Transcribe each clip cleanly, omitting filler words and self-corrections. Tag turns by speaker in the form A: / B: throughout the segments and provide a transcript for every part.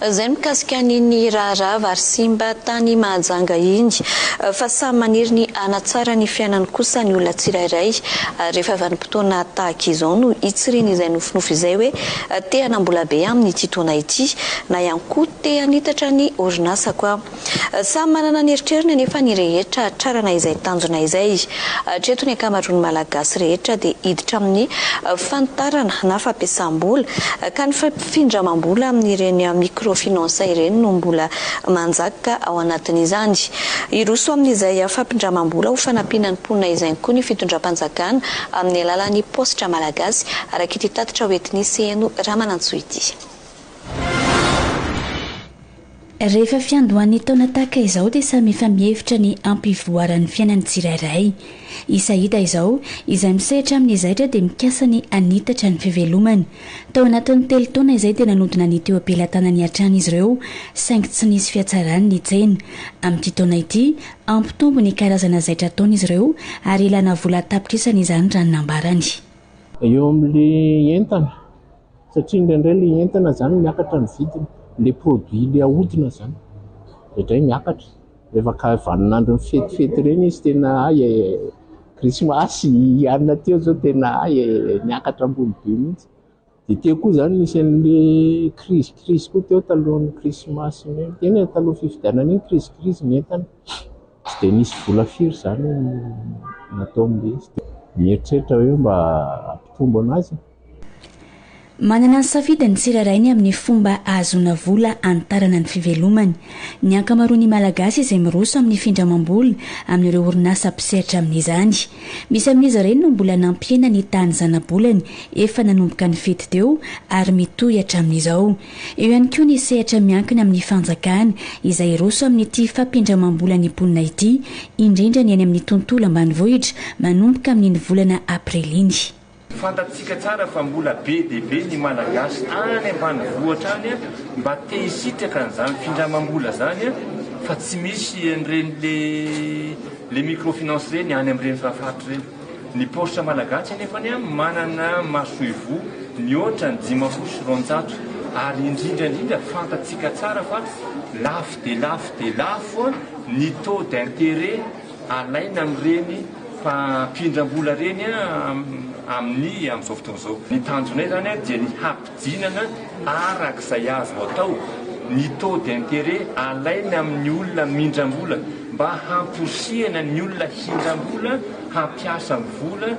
A: Izay mikasika ny raharava ary simba tany Mahajanga iny fa samy maniry ny hanatsara ny fiainany kosa ny olona tsirairay rehefa vanim-potoana tahaka izao no hitsirina izay nofinofy izay hoe te hanambola be amin'ity taona ity na ihany koa te hanitatra ny orinasa koa. Samy manana ny eritreriny nefa ny rehetra tsarana izay tanjona izay. Hatreto ny ankamaroan'ny malagasy rehetra dia hiditra amin'ny fantarana na fampiasam-bola ka ny fampifindramam-bola amin'ireny microfinance ireny no mbola manjaka ao anatin'izany. Iroso amin'izay fampindramam-bola ho fanampiana ny mponina izay koa ny fitondram-panjakana amin'ny alalan'ny positra malagasy araka ity tatitra hoentin'ny Seno Ramanantsoa ity.
B: Rehefa fiandohan'ny taona tahaka izao dia samy efa mihevitra ny ampivoaran'ny fiainany tsirairay. Isa hita izao izay misehatra amin'ny zaitra dia mikasa ny anitatra ny fivelomany. Tao anatin'ny 3 taona izay dia nanodina ny teo am-pelatanany hatrany izy ireo saingy tsy nisy fiatsarany ny tsena. Amin'ity taona ity ampitombo ny karazana zaitra ataony izy ireo ary ilana vola tapitrisana izany raha ny nambarany.
C: Eo amin'ilay entana satria indraindray ilay entana izany miakatra ny vidiny. Les produits les ahodina zany indray miakatra rehefa ka vaninandro ny fetifety reny izy tena krismasy ianona teo zao tena miakatra ambony be mihitsy dia teo koa zany nisy an'le crise koa teo talohan'ny krismasy tena taloha fifidianana iny crise ny entana tsy dia nisy vola firy zany natao amin'le izy mieritreritra hoe mba ampitombo anazy.
B: Manana ny safidy ny tsirairay amin'ny fomba ahazoana vola anitarana ny fivelomany. Ny ankamaroan'ny malagasy izay miroso amin'ny findramam-bola amin'ireo orinasa mpisehatra amin'izany. Misy amin'izy ireny no mbola nampiena ny tany zana-bolany efa nanomboka ny fety teo ary mitohy hatramin'izao. Eo ihany koa ny sehatra miankina amin'ny fanjakana izay roso amin'ity fampindramam-bola ny mponina ity, indrindra ny any amin'ny tontolo ambanivohitra manomboka amin'ny volana apreliny.
D: Fantatsika tsara fa mbola be dia be ny malagasy any ambanivohitra any mba te hisitraka an'izany findramam-bola zany fa tsy misy an'ireny le microfinance reny any amin'ireny fahafatry reny. Ny positra malagasy anefa manana masoivo ny ohatra ny 500 ary indrindra fantatsika tsara fa lafo dia lafo ny taux d'intérêt alaina amin'ireny fampindram-bola reny amin'izao fotoana izao. Ny tanjonay zany dia ny hampidinana arak'izay azo atao ny taux d'intérêt alaina amin'ny olona mindram-bola mba hamposihana ny olona hindram-bola hampiasa ny vola.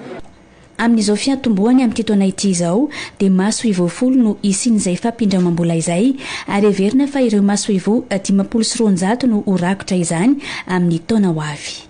B: Amin'izao fiantombohany amin'ity taona ity izao dia masoivo 10 no isian'izay fampindramam-bola izay ary heverina fa ireo masoivo 500 no ho rakotra izany amin'ny taona ho avy.